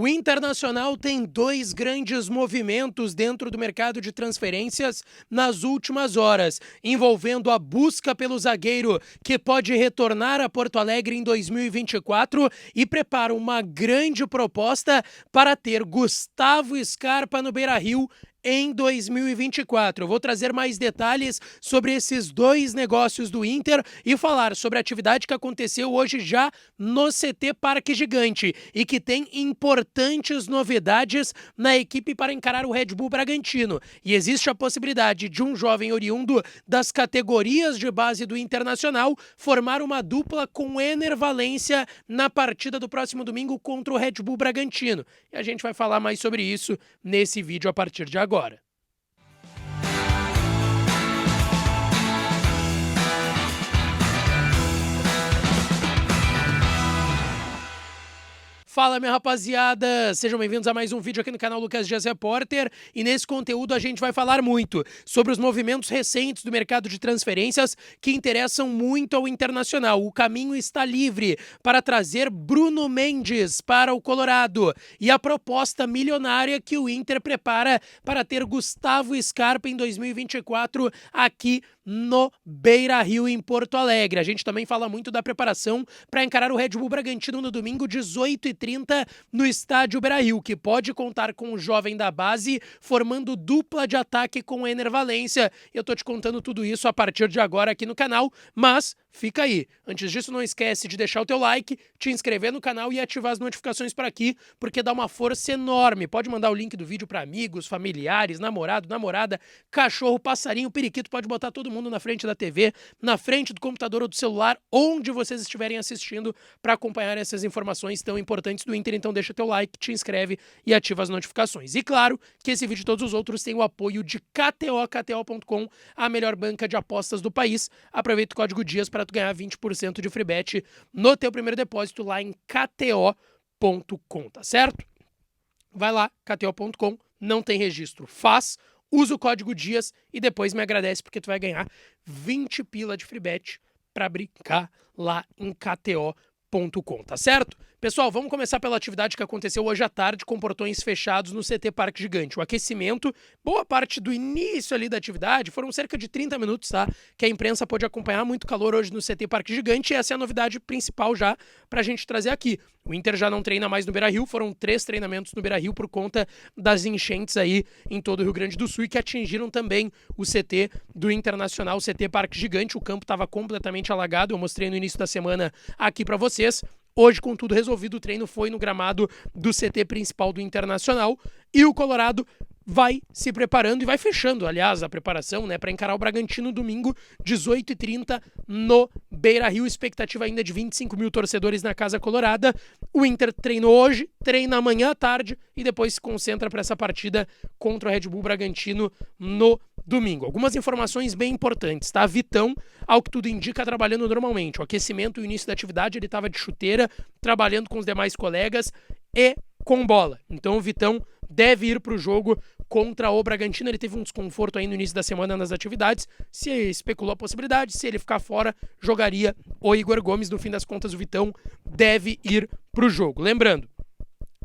O Internacional tem dois grandes movimentos dentro do mercado de transferências nas últimas horas, envolvendo a busca pelo zagueiro que pode retornar a Porto Alegre em 2024 e prepara uma grande proposta para ter Gustavo Scarpa no Beira-Rio em 2024. Eu vou trazer mais detalhes sobre esses dois negócios do Inter e falar sobre a atividade que aconteceu hoje já no CT Parque Gigante e que tem importantes novidades na equipe para encarar o Red Bull Bragantino. E existe a possibilidade de um jovem oriundo das categorias de base do Internacional formar uma dupla com Ener Valencia na partida do próximo domingo contra o Red Bull Bragantino. E a gente vai falar mais sobre isso nesse vídeo a partir de agora. Fala, minha rapaziada! Sejam bem-vindos a mais um vídeo aqui no canal Lucas Dias Repórter, e nesse conteúdo a gente vai falar muito sobre os movimentos recentes do mercado de transferências que interessam muito ao Internacional. O caminho está livre para trazer Bruno Mendes para o Colorado e a proposta milionária que o Inter prepara para ter Gustavo Scarpa em 2024 aqui no Beira-Rio, em Porto Alegre. A gente também fala muito da preparação para encarar o Red Bull Bragantino no domingo, 18h30, no estádio Beira-Rio, que pode contar com o jovem da base, formando dupla de ataque com o Ener Valencia. Eu tô te contando tudo isso a partir de agora aqui no canal, mas fica aí. Antes disso, não esquece de deixar o teu like, te inscrever no canal e ativar as notificações por aqui, porque dá uma força enorme. Pode mandar o link do vídeo para amigos, familiares, namorado, namorada, cachorro, passarinho, periquito, pode botar todo mundo na frente da TV, na frente do computador ou do celular, onde vocês estiverem assistindo, para acompanhar essas informações tão importantes do Inter. Então deixa teu like, te inscreve e ativa as notificações. E claro que esse vídeo e todos os outros têm o apoio de KTO.com, a melhor banca de apostas do país. Aproveita o código DIAS para tu ganhar 20% de free bet no teu primeiro depósito lá em KTO.com, tá certo? Vai lá, KTO.com, não tem registro, faz, usa o código DIAS e depois me agradece porque tu vai ganhar 20 pila de free bet para brincar lá em KTO.com, tá certo? Pessoal, vamos começar pela atividade que aconteceu hoje à tarde com portões fechados no CT Parque Gigante. O aquecimento, boa parte do início ali da atividade, foram cerca de 30 minutos, tá? Que a imprensa pôde acompanhar, muito calor hoje no CT Parque Gigante, e essa é a novidade principal já pra gente trazer aqui. O Inter já não treina mais no Beira-Rio, foram 3 treinamentos no Beira-Rio por conta das enchentes aí em todo o Rio Grande do Sul e que atingiram também o CT do Internacional, o CT Parque Gigante. O campo estava completamente alagado, eu mostrei no início da semana aqui pra vocês. Hoje, com tudo resolvido, o treino foi no gramado do CT principal do Internacional e o Colorado vai se preparando e vai fechando, aliás, a preparação, né, para encarar o Bragantino domingo, 18h30, no Beira-Rio. Expectativa ainda de 25 mil torcedores na Casa Colorada. O Inter treinou hoje, treina amanhã à tarde e depois se concentra para essa partida contra o Red Bull Bragantino no domingo. Algumas informações bem importantes, tá? Vitão, ao que tudo indica, trabalhando normalmente. O aquecimento e o início da atividade, ele estava de chuteira, trabalhando com os demais colegas e com bola. Então o Vitão deve ir para o jogo contra o Bragantino. Ele teve um desconforto aí no início da semana nas atividades. Se especulou a possibilidade, se ele ficar fora, jogaria o Igor Gomes. No fim das contas, o Vitão deve ir para o jogo. Lembrando,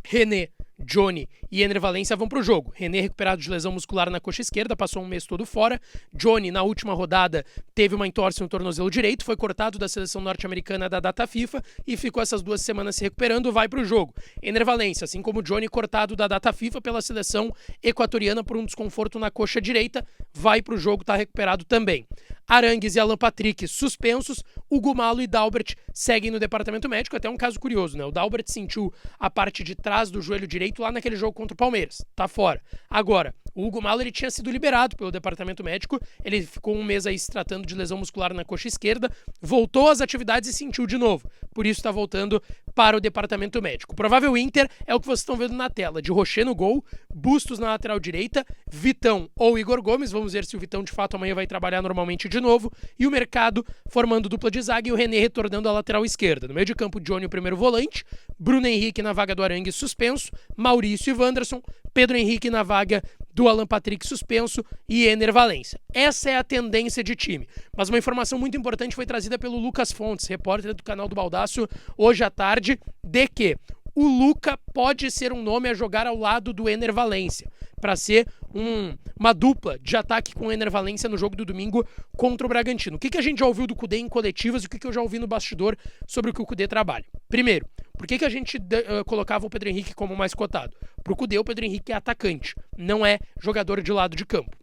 René, Johnny e Ener Valencia vão para o jogo. René recuperado de lesão muscular na coxa esquerda, passou um mês todo fora. Johnny, na última rodada, teve uma entorse no tornozelo direito, foi cortado da seleção norte-americana da data FIFA e ficou essas 2 semanas se recuperando, vai para o jogo. Ener Valencia, assim como Johnny, cortado da data FIFA pela seleção equatoriana por um desconforto na coxa direita, vai para o jogo, está recuperado também. Arangues e Alan Patrick suspensos, Hugo Malo e Dalbert seguem no departamento médico. Até um caso curioso, né? O Dalbert sentiu a parte de trás do joelho direito lá naquele jogo contra o Palmeiras, tá fora. Agora, o Hugo Malo, ele tinha sido liberado pelo departamento médico, ele ficou um mês aí se tratando de lesão muscular na coxa esquerda, voltou às atividades e sentiu de novo, por isso está voltando para o departamento médico. O provável Inter é o que vocês estão vendo na tela, de Rocher no gol, Bustos na lateral direita, Vitão ou Igor Gomes, vamos ver se o Vitão de fato amanhã vai trabalhar normalmente de novo, e o Mercado formando dupla de zaga e o René retornando à lateral esquerda. No meio de campo, Johnny, o primeiro volante, Bruno Henrique na vaga do Arangues suspenso, Maurício e Wanderson, Pedro Henrique na vaga do Alan Patrick suspenso e Ener Valencia. Essa é a tendência de time. Mas uma informação muito importante foi trazida pelo Lucas Fontes, repórter do canal do Baldaço, hoje à tarde, de que o Luca pode ser um nome a jogar ao lado do Enner Valencia, para ser uma dupla de ataque com o Enner Valencia no jogo do domingo contra o Bragantino. O que a gente já ouviu do Kudê em coletivas e o que eu já ouvi no bastidor sobre o que o Kudê trabalha? Primeiro, por que a gente colocava o Pedro Henrique como mais cotado? Pro Kudê, o Pedro Henrique é atacante, não é jogador de lado de campo.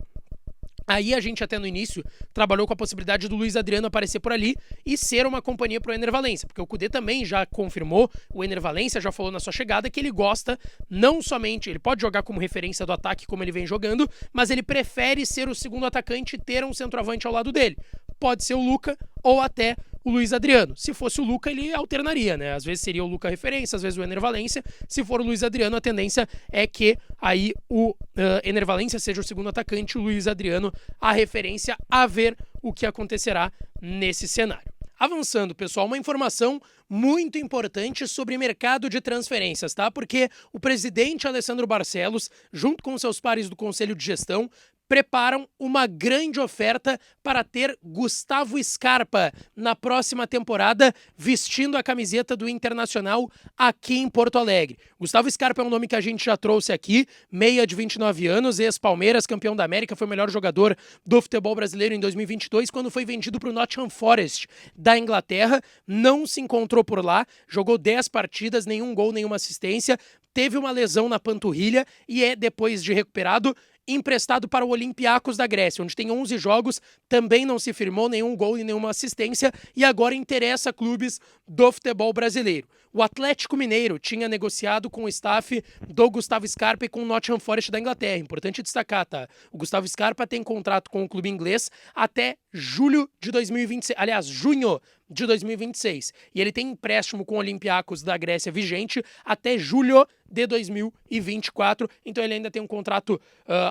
Aí a gente até no início trabalhou com a possibilidade do Luiz Adriano aparecer por ali e ser uma companhia pro Enner Valencia, porque o Kudê também já confirmou, o Enner Valencia já falou na sua chegada que ele gosta não somente, ele pode jogar como referência do ataque como ele vem jogando, mas ele prefere ser o segundo atacante e ter um centroavante ao lado dele. Pode ser o Luca ou até o Luiz Adriano. Se fosse o Luca, ele alternaria, né? Às vezes seria o Luca referência, às vezes o Enner Valencia. Se for o Luiz Adriano, a tendência é que aí o Enner Valencia seja o segundo atacante, o Luiz Adriano a referência, a ver o que acontecerá nesse cenário. Avançando, pessoal, uma informação muito importante sobre mercado de transferências, tá? Porque o presidente Alessandro Barcelos, junto com seus pares do Conselho de Gestão, preparam uma grande oferta para ter Gustavo Scarpa na próxima temporada, vestindo a camiseta do Internacional aqui em Porto Alegre. Gustavo Scarpa é um nome que a gente já trouxe aqui, meia de 29 anos, ex-Palmeiras, campeão da América, foi o melhor jogador do futebol brasileiro em 2022, quando foi vendido para o Nottingham Forest da Inglaterra, não se encontrou por lá, jogou 10 partidas, nenhum gol, nenhuma assistência, teve uma lesão na panturrilha e depois de recuperado, emprestado para o Olympiacos da Grécia, onde tem 11 jogos, também não se firmou nenhum gol e nenhuma assistência e agora interessa clubes do futebol brasileiro. O Atlético Mineiro tinha negociado com o staff do Gustavo Scarpa e com o Nottingham Forest da Inglaterra. Importante destacar, tá? O Gustavo Scarpa tem contrato com o clube inglês até julho de 2026, aliás, junho de 2026. E ele tem empréstimo com o Olympiacos da Grécia vigente até julho de 2024. Então ele ainda tem um contrato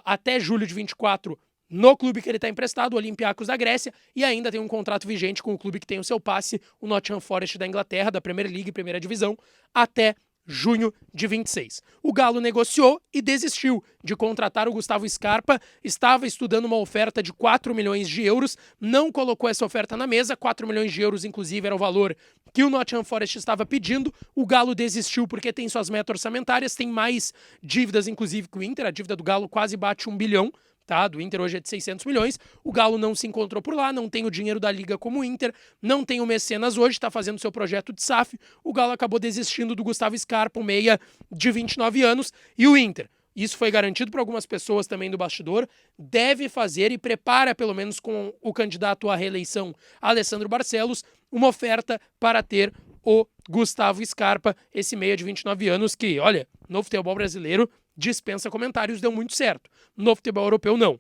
até julho de 2024 no clube que ele está emprestado, o Olympiacos da Grécia, e ainda tem um contrato vigente com o clube que tem o seu passe, o Nottingham Forest da Inglaterra, da Premier League, primeira divisão, até junho de 26. O Galo negociou e desistiu de contratar o Gustavo Scarpa, estava estudando uma oferta de 4 milhões de euros, não colocou essa oferta na mesa, 4 milhões de euros inclusive era o valor que o Nottingham Forest estava pedindo, o Galo desistiu porque tem suas metas orçamentárias, tem mais dívidas inclusive que o Inter, a dívida do Galo quase bate 1 bilhão, tá? Do Inter hoje é de 600 milhões, o Galo não se encontrou por lá, não tem o dinheiro da Liga como o Inter, não tem o Mecenas hoje, está fazendo seu projeto de SAF, o Galo acabou desistindo do Gustavo Scarpa, um meia de 29 anos, e o Inter, isso foi garantido por algumas pessoas também do bastidor, deve fazer e prepara, pelo menos com o candidato à reeleição, Alessandro Barcelos, uma oferta para ter o Gustavo Scarpa, esse meia de 29 anos que, olha, no futebol brasileiro, dispensa comentários, deu muito certo. No futebol europeu, não.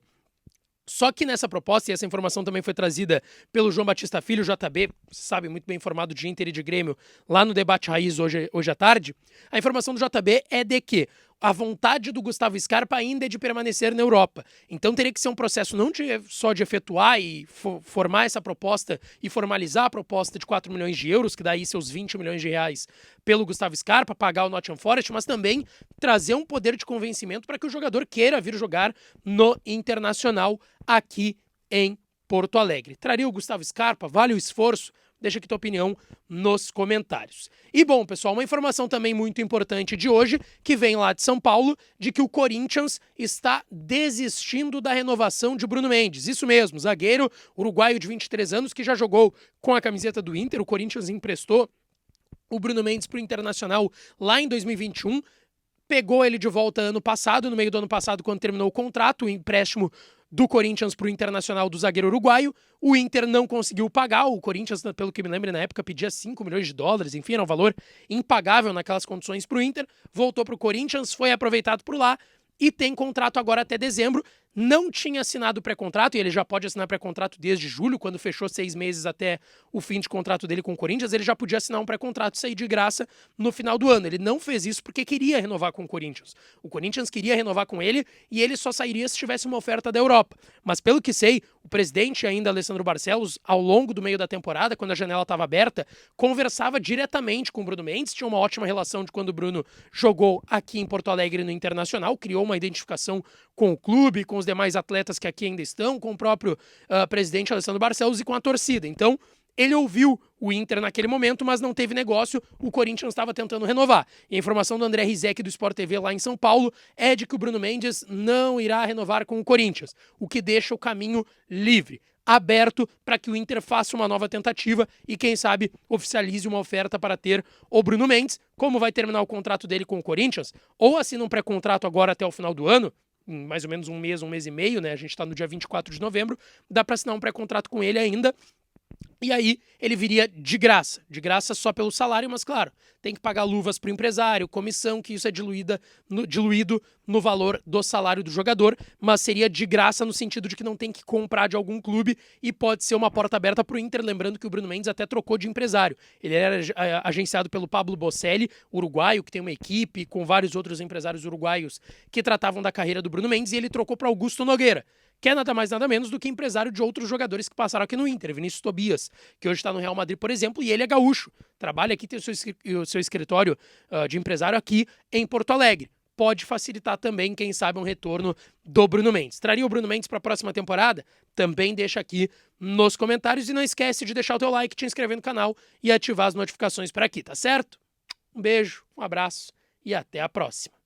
Só que nessa proposta, e essa informação também foi trazida pelo João Batista Filho, JB, sabe, muito bem informado de Inter e de Grêmio, lá no Debate Raiz hoje à tarde, a informação do JB é de que a vontade do Gustavo Scarpa ainda é de permanecer na Europa. Então teria que ser um processo não só de efetuar e formar essa proposta e formalizar a proposta de 4 milhões de euros, que dá aí seus 20 milhões de reais pelo Gustavo Scarpa, pagar o Nottingham Forest, mas também trazer um poder de convencimento para que o jogador queira vir jogar no Internacional aqui em Porto Alegre. Traria o Gustavo Scarpa? Vale o esforço? Deixa aqui tua opinião nos comentários. E bom, pessoal, uma informação também muito importante de hoje, que vem lá de São Paulo, de que o Corinthians está desistindo da renovação de Bruno Mendes. Isso mesmo, zagueiro uruguaio de 23 anos que já jogou com a camiseta do Inter. O Corinthians emprestou o Bruno Mendes para o Internacional lá em 2021. Pegou ele de volta ano passado, no meio do ano passado, quando terminou o contrato, o empréstimo do Corinthians para o Internacional do zagueiro uruguaio. O Inter não conseguiu pagar, o Corinthians, pelo que me lembro, na época pedia 5 milhões de dólares, enfim, era um valor impagável naquelas condições para o Inter. Voltou para o Corinthians, foi aproveitado por lá e tem contrato agora até dezembro. Não tinha assinado pré-contrato, e ele já pode assinar pré-contrato desde julho, quando fechou 6 meses até o fim de contrato dele com o Corinthians, ele já podia assinar um pré-contrato e sair de graça no final do ano. Ele não fez isso porque queria renovar com o Corinthians. O Corinthians queria renovar com ele e ele só sairia se tivesse uma oferta da Europa. Mas pelo que sei, o presidente ainda, Alessandro Barcelos, ao longo do meio da temporada, quando a janela estava aberta, conversava diretamente com o Bruno Mendes, tinha uma ótima relação de quando o Bruno jogou aqui em Porto Alegre no Internacional, criou uma identificação com o clube, com os demais atletas que aqui ainda estão, com o próprio presidente Alessandro Barcelos e com a torcida. Então, Ele ouviu o Inter naquele momento, mas não teve negócio, o Corinthians estava tentando renovar. E a informação do André Rizek do Sport TV lá em São Paulo é de que o Bruno Mendes não irá renovar com o Corinthians, o que deixa o caminho livre, aberto para que o Inter faça uma nova tentativa e, quem sabe, oficialize uma oferta para ter o Bruno Mendes. Como vai terminar o contrato dele com o Corinthians? Ou assina um pré-contrato agora até o final do ano, em mais ou menos um mês e meio, né? A gente está no dia 24 de novembro, dá para assinar um pré-contrato com ele ainda. E aí ele viria de graça só pelo salário, mas claro, tem que pagar luvas para o empresário, comissão, que isso é diluído no valor do salário do jogador, mas seria de graça no sentido de que não tem que comprar de algum clube e pode ser uma porta aberta para o Inter, lembrando que o Bruno Mendes até trocou de empresário. Ele era agenciado pelo Pablo Bocelli, uruguaio, que tem uma equipe com vários outros empresários uruguaios que tratavam da carreira do Bruno Mendes, e ele trocou para Augusto Nogueira, que é nada mais nada menos do que empresário de outros jogadores que passaram aqui no Inter. Vinícius Tobias, que hoje está no Real Madrid, por exemplo, e ele é gaúcho. Trabalha aqui, tem o seu escritório de empresário aqui em Porto Alegre. Pode facilitar também, quem sabe, um retorno do Bruno Mendes. Traria o Bruno Mendes para a próxima temporada? Também deixa aqui nos comentários. E não esquece de deixar o teu like, te inscrever no canal e ativar as notificações por aqui, tá certo? Um beijo, um abraço e até a próxima.